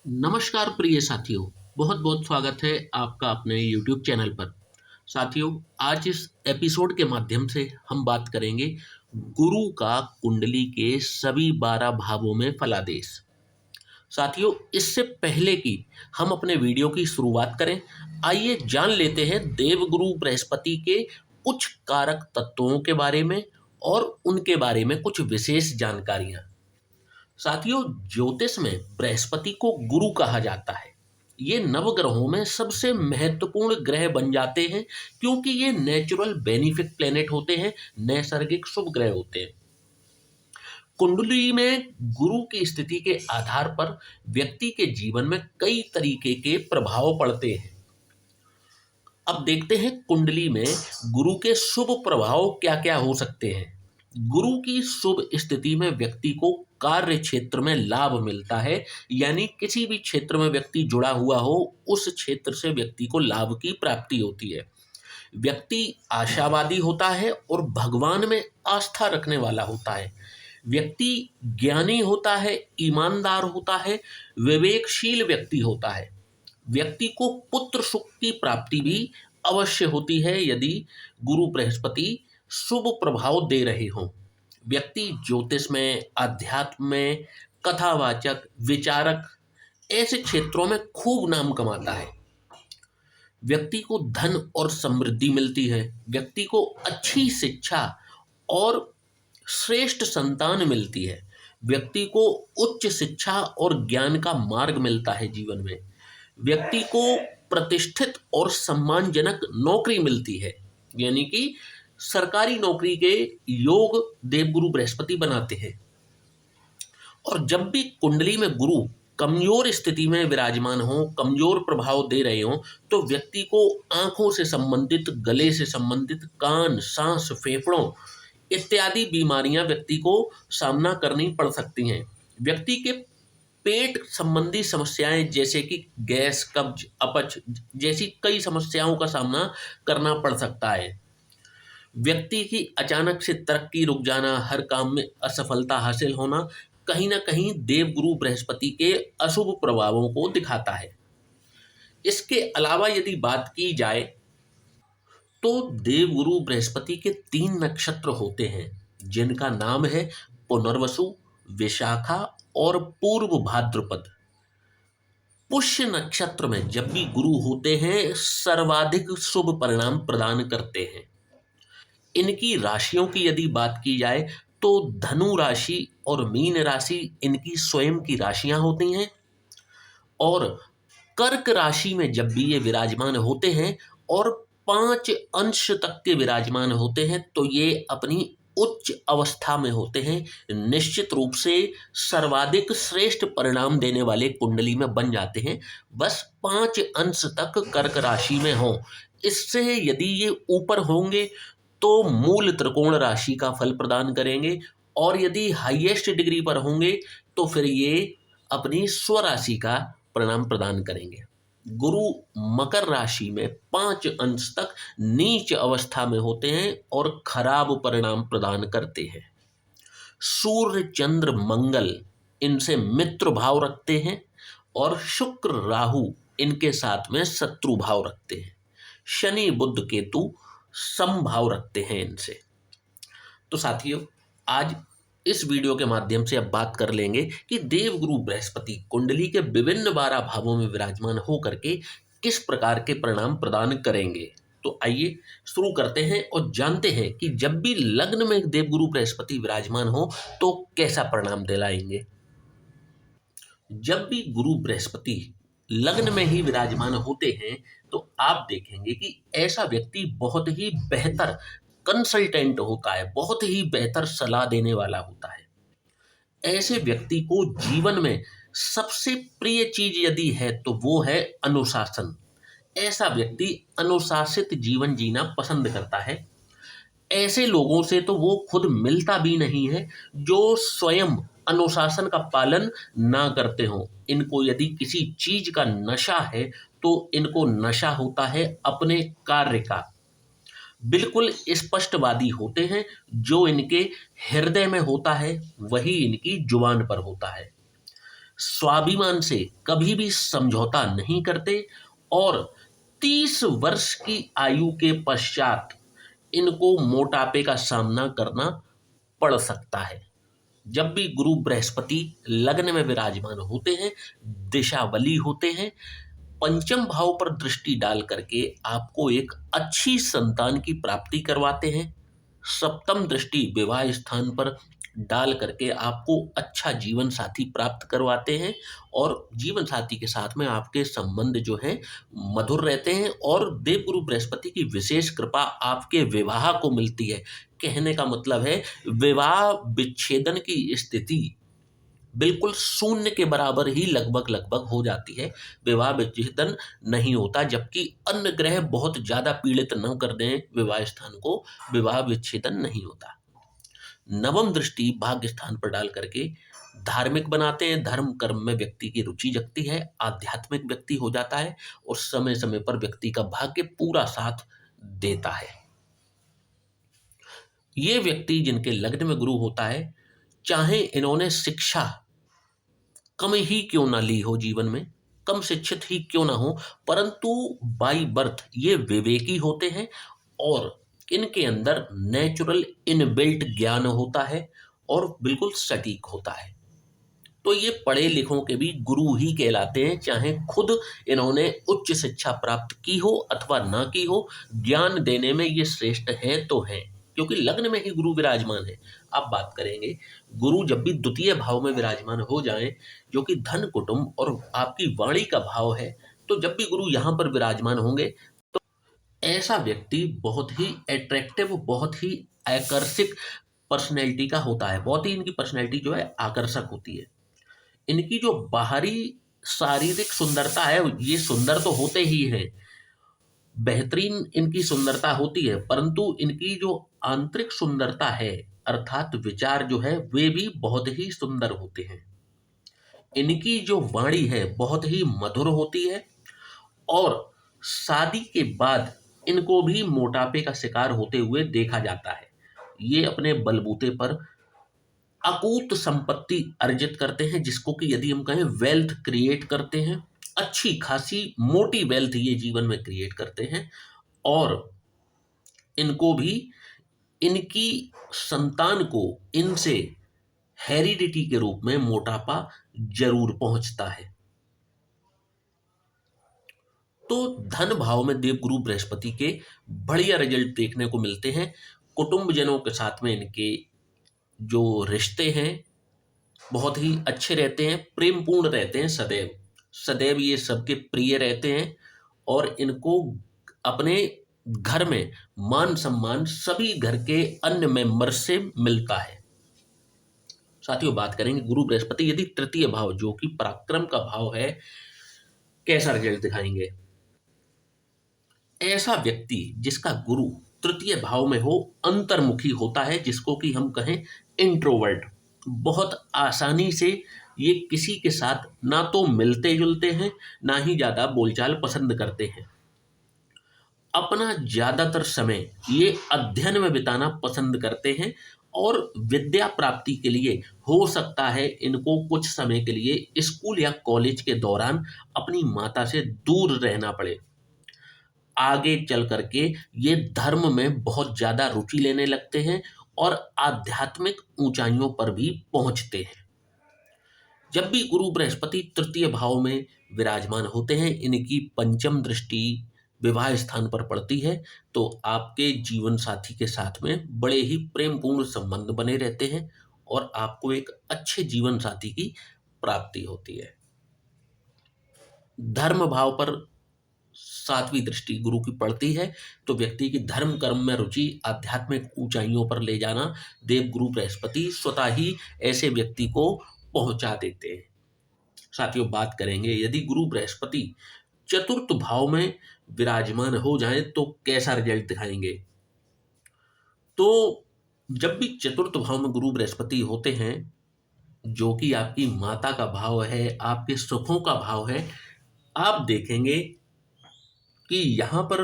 नमस्कार प्रिय साथियों। बहुत बहुत स्वागत है आपका अपने YouTube चैनल पर। साथियों, आज इस एपिसोड के माध्यम से हम बात करेंगे गुरु का कुंडली के सभी 12 भावों में फलादेश। साथियों, इससे पहले कि हम अपने वीडियो की शुरुआत करें, आइए जान लेते हैं देवगुरु बृहस्पति के कुछ कारक तत्वों के बारे में और उनके बारे में कुछ विशेष जानकारियां। साथियों, ज्योतिष में बृहस्पति को गुरु कहा जाता है। ये नवग्रहों में सबसे महत्वपूर्ण ग्रह बन जाते हैं क्योंकि ये नेचुरल बेनिफिक प्लेनेट होते हैं, नैसर्गिक शुभ ग्रह होते हैं। कुंडली में गुरु की स्थिति के आधार पर व्यक्ति के जीवन में कई तरीके के प्रभाव पड़ते हैं। अब देखते हैं कुंडली में गुरु के शुभ प्रभाव क्या क्या हो सकते हैं। गुरु की शुभ स्थिति में व्यक्ति को कार्य क्षेत्र में लाभ मिलता है, यानी किसी भी क्षेत्र में व्यक्ति जुड़ा हुआ हो उस क्षेत्र से व्यक्ति को लाभ की प्राप्ति होती है। व्यक्ति आशावादी होता है और भगवान में आस्था रखने वाला होता है। व्यक्ति ज्ञानी होता है, ईमानदार होता है, विवेकशील व्यक्ति होता है। व्यक्ति को पुत्र सुख की प्राप्ति भी अवश्य होती है यदि गुरु बृहस्पति शुभ प्रभाव दे रहे हों। व्यक्ति ज्योतिष में, अध्यात्म में, कथावाचक, विचारक ऐसे क्षेत्रों में खूब नाम कमाता है। व्यक्ति को धन और समृद्धि मिलती है। व्यक्ति को अच्छी शिक्षा और श्रेष्ठ संतान मिलती है। व्यक्ति को उच्च शिक्षा और ज्ञान का मार्ग मिलता है जीवन में। व्यक्ति को प्रतिष्ठित और सम्मानजनक नौकरी मिलती है, यानी कि सरकारी नौकरी के योग देवगुरु बृहस्पति बनाते हैं। और जब भी कुंडली में गुरु कमजोर स्थिति में विराजमान हो, कमजोर प्रभाव दे रहे हो, तो व्यक्ति को आंखों से संबंधित, गले से संबंधित, कान, सांस, फेफड़ों इत्यादि बीमारियां व्यक्ति को सामना करनी पड़ सकती हैं। व्यक्ति के पेट संबंधी समस्याएं जैसे कि गैस, कब्ज, अपच जैसी कई समस्याओं का सामना करना पड़ सकता है। व्यक्ति की अचानक से तरक्की रुक जाना, हर काम में असफलता हासिल होना कहीं ना कहीं देवगुरु बृहस्पति के अशुभ प्रभावों को दिखाता है। इसके अलावा यदि बात की जाए तो देवगुरु बृहस्पति के 3 नक्षत्र होते हैं जिनका नाम है पुनर्वसु, विशाखा और पूर्व भाद्रपद। पुष्य नक्षत्र में जब भी गुरु होते हैं सर्वाधिक शुभ परिणाम प्रदान करते हैं। इनकी राशियों की यदि बात की जाए तो धनु राशि और मीन राशि इनकी स्वयं की राशियां होती हैं, और कर्क राशि में जब भी ये विराजमान होते हैं और 5 अंश तक के विराजमान होते हैं तो ये अपनी उच्च अवस्था में होते हैं। निश्चित रूप से सर्वाधिक श्रेष्ठ परिणाम देने वाले कुंडली में बन जाते हैं। बस 5 अंश तक कर्क राशि में हो। इससे यदि ये ऊपर होंगे तो मूल त्रिकोण राशि का फल प्रदान करेंगे, और यदि हाईएस्ट डिग्री पर होंगे तो फिर ये अपनी स्वराशि का परिणाम प्रदान करेंगे। गुरु मकर राशि में 5 अंश तक नीच अवस्था में होते हैं और खराब परिणाम प्रदान करते हैं। सूर्य, चंद्र, मंगल इनसे मित्र भाव रखते हैं और शुक्र, राहु इनके साथ में शत्रु भाव रखते हैं। शनि, बुध, केतु समभाव रखते हैं इनसे। तो साथियों, आज इस वीडियो के माध्यम से अब बात कर लेंगे कि देवगुरु बृहस्पति कुंडली के विभिन्न 12 भावों में विराजमान होकर के किस प्रकार के परिणाम प्रदान करेंगे। तो आइए शुरू करते हैं और जानते हैं कि जब भी लग्न में देवगुरु बृहस्पति विराजमान हो तो कैसा परिणाम दिलाएंगे। जब भी गुरु बृहस्पति लग्न में ही विराजमान होते हैं तो आप देखेंगे कि ऐसा व्यक्ति बहुत ही बेहतर कंसल्टेंट होता है, बहुत ही बेहतर सलाह देने वाला होता है। ऐसे व्यक्ति को जीवन में सबसे प्रिय चीज यदि है तो वो है अनुशासन। ऐसा व्यक्ति अनुशासित जीवन जीना पसंद करता है। ऐसे लोगों से तो वो खुद मिलता भी नहीं है जो स्वयं अनुशासन का पालन ना करते हो। इनको यदि किसी चीज का नशा है तो इनको नशा होता है अपने कार्य का। बिल्कुल स्पष्टवादी होते हैं, जो इनके हृदय में होता है वही इनकी जुबान पर होता है। स्वाभिमान से कभी भी समझौता नहीं करते और 30 वर्ष की आयु के पश्चात इनको मोटापे का सामना करना पड़ सकता है। जब भी गुरु बृहस्पति लग्न में विराजमान होते हैं, दिशावली होते हैं, पंचम भाव पर दृष्टि डाल करके आपको एक अच्छी संतान की प्राप्ति करवाते हैं। सप्तम दृष्टि विवाह स्थान पर डाल करके आपको अच्छा जीवन साथी प्राप्त करवाते हैं और जीवन साथी के साथ में आपके संबंध जो है मधुर रहते हैं और देवगुरु बृहस्पति की विशेष कृपा आपके विवाह को मिलती है। कहने का मतलब है विवाह विच्छेदन की स्थिति बिल्कुल शून्य के बराबर ही लगभग लगभग हो जाती है। विवाह विच्छेदन नहीं होता, जबकि अन्य ग्रह बहुत ज्यादा पीड़ित न कर दें विवाह स्थान को, विवाह विच्छेदन नहीं होता। नवम दृष्टि भाग्य स्थान पर डाल करके धार्मिक बनाते हैं। धर्म कर्म में व्यक्ति की रुचि जगती है, आध्यात्मिक व्यक्ति हो जाता है और समय समय पर व्यक्ति का भाग्य पूरा साथ देता है। ये व्यक्ति जिनके लग्न में गुरु होता है, चाहे इन्होंने शिक्षा कम ही क्यों ना ली हो, जीवन में कम शिक्षित ही क्यों ना हो, परंतु बाई बर्थ ये विवेकी होते हैं और इनके अंदर नेचुरल इनबिल्ट ज्ञान होता है और बिल्कुल सटीक होता है। तो ये पढ़े लिखों के भी गुरु ही कहलाते हैं, चाहे खुद इन्होंने उच्च शिक्षा प्राप्त की हो अथवा ना की हो, ज्ञान देने में ये श्रेष्ठ हैं तो हैं, क्योंकि लग्न में ही गुरु विराजमान है। अब बात करेंगे, गुरु जब भी द्वितीय भाव में विराजमान हो जाएं, जो कि धन कुटुंब और आपकी वाणी का भाव है, तो जब भी गुरु यहाँ पर विराजमान होंगे तो ऐसा व्यक्ति बहुत ही अट्रैक्टिव, बहुत ही आकर्षक पर्सनैलिटी का होता है। बहुत ही इनकी पर्सनैलिटी जो है आकर्षक होती है। इनकी जो बाहरी शारीरिक सुंदरता है, ये सुंदर तो होते ही हैं, बेहतरीन इनकी सुंदरता होती है, परंतु इनकी जो आंतरिक सुंदरता है अर्थात विचार जो है वे भी बहुत ही सुंदर होते हैं। इनकी जो वाणी है बहुत ही मधुर होती है और शादी के बाद इनको भी मोटापे का शिकार होते हुए देखा जाता है। ये अपने बलबूते पर अकूत संपत्ति अर्जित करते हैं, जिसको कि यदि हम कहें वेल्थ क्रिएट करते हैं, अच्छी खासी मोटी वेल्थ ये जीवन में क्रिएट करते हैं और इनको भी इनकी संतान को इनसे हेरिडिटी के रूप में मोटापा जरूर पहुंचता है। तो धन भाव में देवगुरु बृहस्पति के बढ़िया रिजल्ट देखने को मिलते हैं। कुटुंबजनों के साथ में इनके जो रिश्ते हैं बहुत ही अच्छे रहते हैं, प्रेमपूर्ण रहते हैं, सदैव सदैव ये सबके प्रिय रहते हैं और इनको अपने घर में मान सम्मान सभी घर के अन्य मेंबर से मिलता है। साथियों, बात करेंगे गुरु बृहस्पति यदि तृतीय भाव जो कि पराक्रम का भाव है, कैसा रिजल्ट दिखाएंगे। ऐसा व्यक्ति जिसका गुरु तृतीय भाव में हो अंतर्मुखी होता है, जिसको कि हम कहें इंट्रोवर्ट, बहुत आसानी से ये किसी के साथ ना तो मिलते जुलते हैं ना ही ज्यादा बोलचाल पसंद करते हैं। अपना ज्यादातर समय ये अध्ययन में बिताना पसंद करते हैं और विद्या प्राप्ति के लिए हो सकता है इनको कुछ समय के लिए स्कूल या कॉलेज के दौरान अपनी माता से दूर रहना पड़े। आगे चल करके ये धर्म में बहुत ज्यादा रुचि लेने लगते हैं और आध्यात्मिक ऊंचाइयों पर भी पहुंचते हैं। जब भी गुरु बृहस्पति तृतीय भाव में विराजमान होते हैं, इनकी पंचम दृष्टि विवाह स्थान पर पड़ती है, तो आपके जीवन साथी के साथ में बड़े ही प्रेमपूर्ण संबंध बने रहते हैं और आपको एक अच्छे जीवन साथी की प्राप्ति होती है। धर्म भाव पर सातवीं दृष्टि गुरु की पड़ती है, तो व्यक्ति की धर्म कर्म में रुचि, आध्यात्मिक ऊंचाइयों पर ले जाना देव गुरु बृहस्पति स्वतः ही ऐसे व्यक्ति को पहुंचा देते हैं। साथियों, बात करेंगे यदि गुरु बृहस्पति चतुर्थ भाव में विराजमान हो जाएं तो कैसा रिजल्ट दिखाएंगे। तो जब भी चतुर्थ भाव में गुरु बृहस्पति होते हैं, जो कि आपकी माता का भाव है, आपके सुखों का भाव है, आप देखेंगे कि यहां पर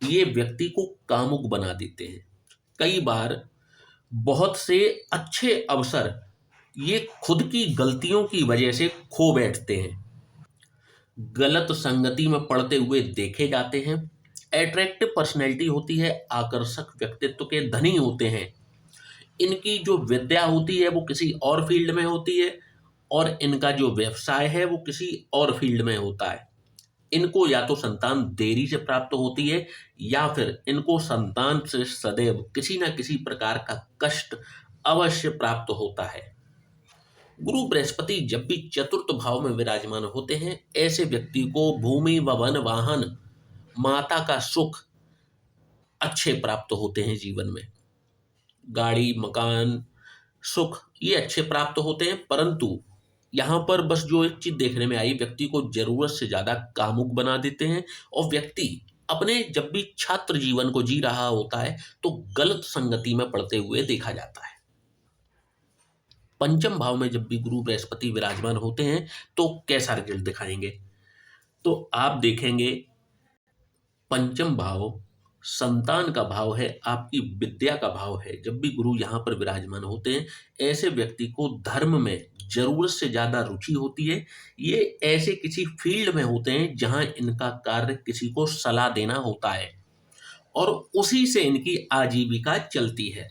ये व्यक्ति को कामुक बना देते हैं। कई बार बहुत से अच्छे अवसर ये खुद की गलतियों की वजह से खो बैठते हैं, गलत संगति में पड़ते हुए देखे जाते हैं। अट्रैक्टिव पर्सनैलिटी होती है, आकर्षक व्यक्तित्व के धनी होते हैं। इनकी जो विद्या होती है वो किसी और फील्ड में होती है, और इनका जो व्यवसाय है वो किसी और फील्ड में होता है। इनको या तो संतान देरी से प्राप्त होती है, या फिर इनको संतान से सदैव किसी न किसी प्रकार का कष्ट अवश्य प्राप्त होता है। गुरु बृहस्पति जब भी चतुर्थ भाव में विराजमान होते हैं, ऐसे व्यक्ति को भूमि, भवन, वाहन, माता का सुख अच्छे प्राप्त होते हैं जीवन में। गाड़ी, मकान, सुख ये अच्छे प्राप्त होते हैं, परंतु यहाँ पर बस जो एक चीज देखने में आई, व्यक्ति को जरूरत से ज्यादा कामुक बना देते हैं, और व्यक्ति अपने जब भी छात्र जीवन को जी रहा होता है तो गलत संगति में पड़ते हुए देखा जाता है। पंचम भाव में जब भी गुरु बृहस्पति विराजमान होते हैं तो कैसा रिजल्ट दिखाएंगे? तो आप देखेंगे, पंचम भाव संतान का भाव है, आपकी विद्या का भाव है। जब भी गुरु यहाँ पर विराजमान होते हैं, ऐसे व्यक्ति को धर्म में जरूरत से ज्यादा रुचि होती है। ये ऐसे किसी फील्ड में होते हैं जहां इनका कार्य किसी को सलाह देना होता है, और उसी से इनकी आजीविका चलती है।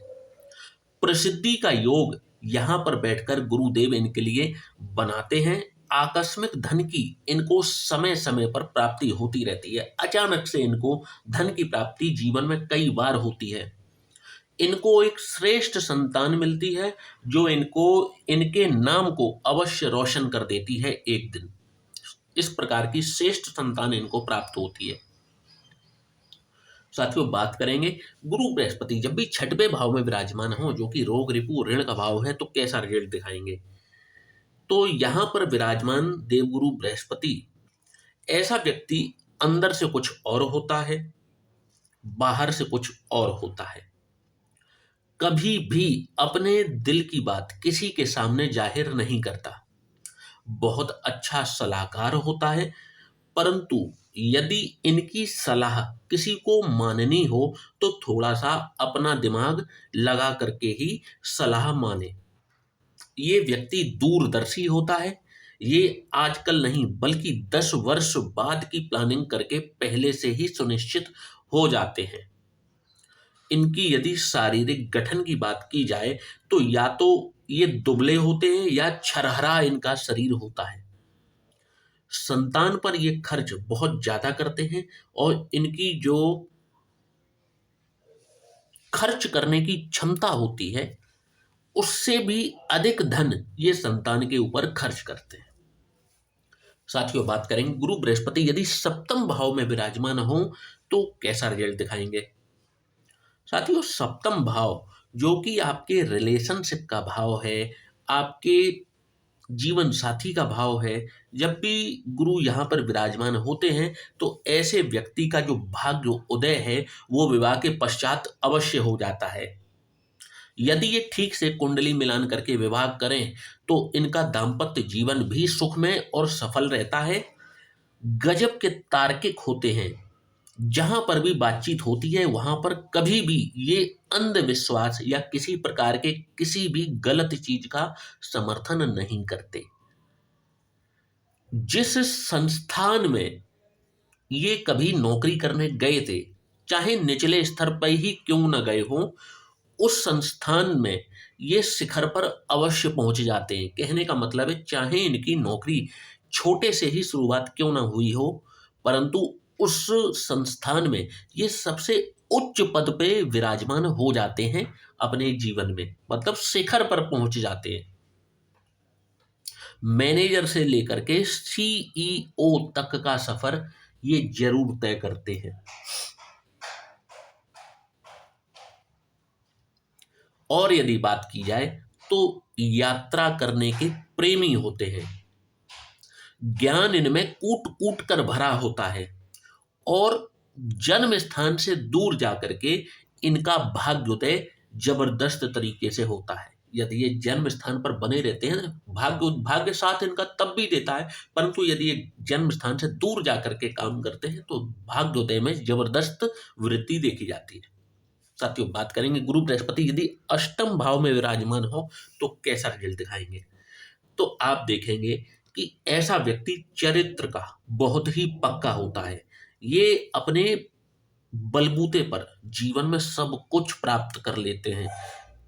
प्रसिद्धि का योग यहाँ पर बैठकर गुरुदेव इनके लिए बनाते हैं। आकस्मिक धन की इनको समय समय पर प्राप्ति होती रहती है। अचानक से इनको धन की प्राप्ति जीवन में कई बार होती है। इनको एक श्रेष्ठ संतान मिलती है जो इनको इनके नाम को अवश्य रोशन कर देती है एक दिन। इस प्रकार की श्रेष्ठ संतान इनको प्राप्त होती है। साथियों, बात करेंगे गुरु बृहस्पति जब भी छठवें भाव में विराजमान हो, जो कि रोग, रिपु, ऋण का भाव है, तो कैसा रिजल्ट दिखाएंगे? तो यहां पर विराजमान देवगुरु बृहस्पति ऐसा व्यक्ति अंदर से कुछ और होता है, बाहर से कुछ और होता है। कभी भी अपने दिल की बात किसी के सामने जाहिर नहीं करता। बहुत अच्छा सलाहकार होता है, परंतु यदि इनकी सलाह किसी को माननी हो तो थोड़ा सा अपना दिमाग लगा करके ही सलाह माने। ये व्यक्ति दूरदर्शी होता है। ये आजकल नहीं बल्कि 10 वर्ष बाद की प्लानिंग करके पहले से ही सुनिश्चित हो जाते हैं। इनकी यदि शारीरिक गठन की बात की जाए तो या तो ये दुबले होते हैं या छरहरा इनका शरीर होता है। संतान पर ये खर्च बहुत ज्यादा करते हैं, और इनकी जो खर्च करने की क्षमता होती है उससे भी अधिक धन ये संतान के ऊपर खर्च करते हैं। साथियों, बात करेंगे गुरु बृहस्पति यदि सप्तम भाव में विराजमान हो तो कैसा रिजल्ट दिखाएंगे? साथियों, सप्तम भाव जो कि आपके रिलेशनशिप का भाव है, आपके जीवन साथी का भाव है, जब भी गुरु यहाँ पर विराजमान होते हैं तो ऐसे व्यक्ति का जो भाग्य उदय है वो विवाह के पश्चात अवश्य हो जाता है। यदि ये ठीक से कुंडली मिलान करके विवाह करें तो इनका दाम्पत्य जीवन भी सुखमय और सफल रहता है। गजब के तार्किक होते हैं। जहां पर भी बातचीत होती है वहां पर कभी भी ये अंधविश्वास या किसी प्रकार के किसी भी गलत चीज का समर्थन नहीं करते। जिस संस्थान में ये कभी नौकरी करने गए थे, चाहे निचले स्तर पर ही क्यों न गए हों, उस संस्थान में ये शिखर पर अवश्य पहुंच जाते हैं। कहने का मतलब है, चाहे इनकी नौकरी छोटे से ही शुरुआत क्यों ना हुई हो, परंतु उस संस्थान में ये सबसे उच्च पद पे विराजमान हो जाते हैं अपने जीवन में, मतलब शिखर पर पहुंच जाते हैं। मैनेजर से लेकर के सीईओ तक का सफर ये जरूर तय करते हैं। और यदि बात की जाए तो यात्रा करने के प्रेमी होते हैं। ज्ञान इनमें कूट कूट कर भरा होता है, और जन्म स्थान से दूर जाकर के इनका भाग्योदय जबरदस्त तरीके से होता है। यदि ये जन्म स्थान पर बने रहते हैं, भाग्य साथ इनका तब भी देता है, परंतु यदि ये जन्म स्थान से दूर जाकर के काम करते हैं तो भाग्योदय में जबरदस्त वृद्धि देखी जाती है। साथियों बात करेंगे गुरु बृहस्पति यदि अष्टम भाव में विराजमान हो तो कैसा रिजल्ट दिखाएंगे। तो आप देखेंगे कि ऐसा व्यक्ति चरित्र का बहुत ही पक्का होता है। ये अपने बलबूते पर जीवन में सब कुछ प्राप्त कर लेते हैं।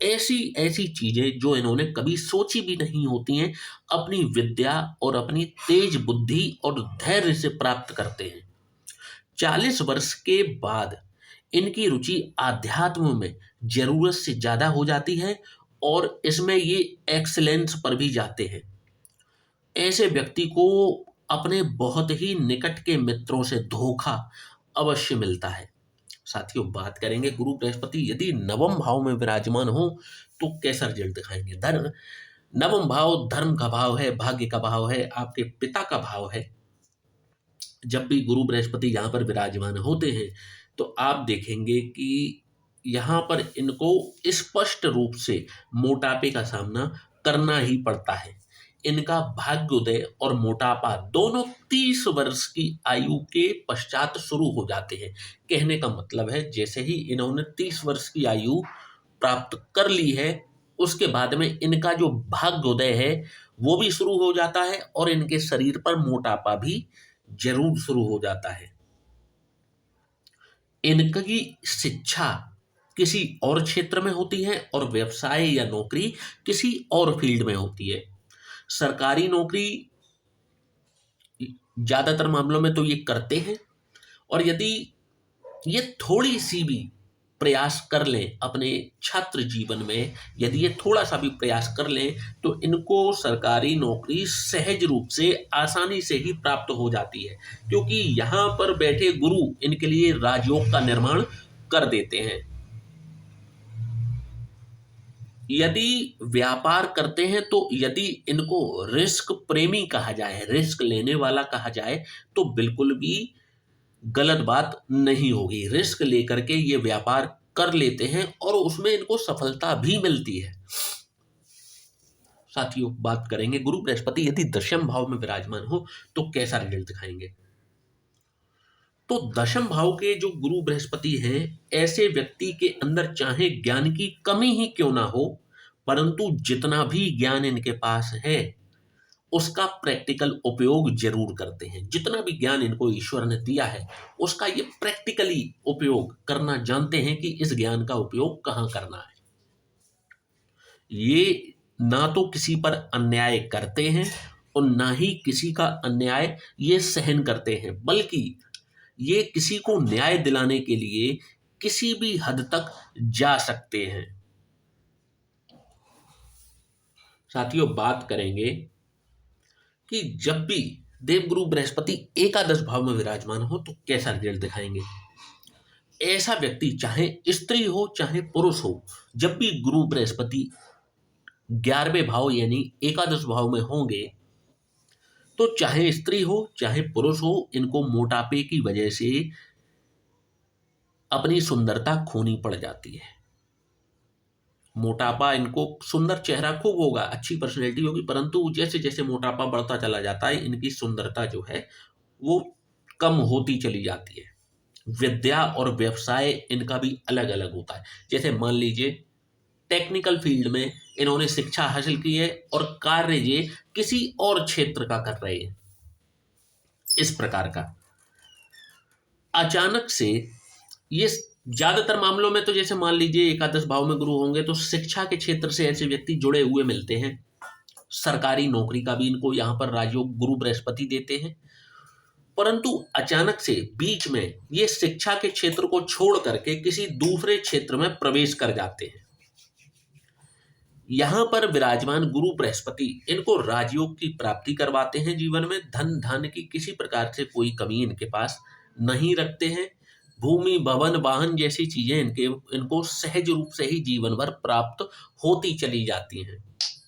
ऐसी ऐसी चीजें जो इन्होंने कभी सोची भी नहीं होती हैं, अपनी विद्या और अपनी तेज बुद्धि और धैर्य से प्राप्त करते हैं। 40 वर्ष के बाद इनकी रुचि आध्यात्म में जरूरत से ज्यादा हो जाती है और इसमें ये एक्सीलेंस पर भी जाते हैं। ऐसे व्यक्ति को अपने बहुत ही निकट के मित्रों से धोखा अवश्य मिलता है। साथियों बात करेंगे गुरु बृहस्पति यदि नवम भाव में विराजमान हो तो कैसा रिजल्ट दिखाएंगे। धर्म, नवम भाव धर्म का भाव है, भाग्य का भाव है, आपके पिता का भाव है। जब भी गुरु बृहस्पति यहाँ पर विराजमान होते हैं तो आप देखेंगे कि यहाँ पर इनको स्पष्ट रूप से मोटापे का सामना करना ही पड़ता है। इनका भाग्योदय और मोटापा दोनों 30 वर्ष की आयु के पश्चात शुरू हो जाते हैं। कहने का मतलब है जैसे ही इन्होंने 30 वर्ष की आयु प्राप्त कर ली है उसके बाद में इनका जो भाग्योदय है वो भी शुरू हो जाता है और इनके शरीर पर मोटापा भी जरूर शुरू हो जाता है। इनकी शिक्षा किसी और क्षेत्र में होती है और व्यवसाय या नौकरी किसी और फील्ड में होती है। सरकारी नौकरी ज्यादातर मामलों में तो ये करते हैं और यदि ये थोड़ी सी भी प्रयास कर लें अपने छात्र जीवन में, यदि ये थोड़ा सा भी प्रयास कर लें तो इनको सरकारी नौकरी सहज रूप से आसानी से ही प्राप्त हो जाती है, क्योंकि यहाँ पर बैठे गुरु इनके लिए राजयोग का निर्माण कर देते हैं। यदि व्यापार करते हैं तो यदि इनको रिस्क प्रेमी कहा जाए, रिस्क लेने वाला कहा जाए तो बिल्कुल भी गलत बात नहीं होगी। रिस्क लेकर के ये व्यापार कर लेते हैं और उसमें इनको सफलता भी मिलती है। साथियों बात करेंगे गुरु बृहस्पति यदि दशम भाव में विराजमान हो तो कैसा रिजल्ट दिखाएंगे। तो दशम भाव के जो गुरु बृहस्पति हैं, ऐसे व्यक्ति के अंदर चाहे ज्ञान की कमी ही क्यों ना हो, परंतु जितना भी ज्ञान इनके पास है उसका प्रैक्टिकल उपयोग जरूर करते हैं। जितना भी ज्ञान इनको ईश्वर ने दिया है उसका ये प्रैक्टिकली उपयोग करना जानते हैं कि इस ज्ञान का उपयोग कहाँ करना है। ये ना तो किसी पर अन्याय करते हैं और ना ही किसी का अन्याय ये सहन करते हैं, बल्कि ये किसी को न्याय दिलाने के लिए किसी भी हद तक जा सकते हैं। साथियों बात करेंगे कि जब भी देवगुरु बृहस्पति एकादश भाव में विराजमान हो तो कैसा रिजल्ट दिखाएंगे। ऐसा व्यक्ति चाहे स्त्री हो चाहे पुरुष हो, जब भी गुरु बृहस्पति 11वें भाव यानी एकादश भाव में होंगे तो चाहे स्त्री हो चाहे पुरुष हो, इनको मोटापे की वजह से अपनी सुंदरता खोनी पड़ जाती है। मोटापा, इनको सुंदर चेहरा खूब होगा, अच्छी पर्सनैलिटी होगी, परंतु जैसे जैसे मोटापा बढ़ता चला जाता है इनकी सुंदरता जो है वो कम होती चली जाती है। विद्या और व्यवसाय इनका भी अलग अलग होता है। जैसे मान लीजिए टेक्निकल फील्ड में इन्होंने शिक्षा हासिल की है और कार्य ये किसी और क्षेत्र का कर रहे हैं, इस प्रकार का अचानक से ये ज्यादातर मामलों में तो जैसे मान लीजिए एकादश भाव में गुरु होंगे तो शिक्षा के क्षेत्र से ऐसे व्यक्ति जुड़े हुए मिलते हैं। सरकारी नौकरी का भी इनको यहाँ पर राजयोग गुरु बृहस्पति देते हैं, परंतु अचानक से बीच में ये शिक्षा के क्षेत्र को छोड़ करके किसी दूसरे क्षेत्र में प्रवेश कर जाते हैं। यहाँ पर विराजमान गुरु बृहस्पति इनको राजयोग की प्राप्ति करवाते हैं। जीवन में धन धान्य की किसी प्रकार से कोई कमी इनके पास नहीं रखते हैं। भूमि भवन वाहन जैसी चीजें इनको सहज रूप से ही जीवन भर प्राप्त होती चली जाती हैं।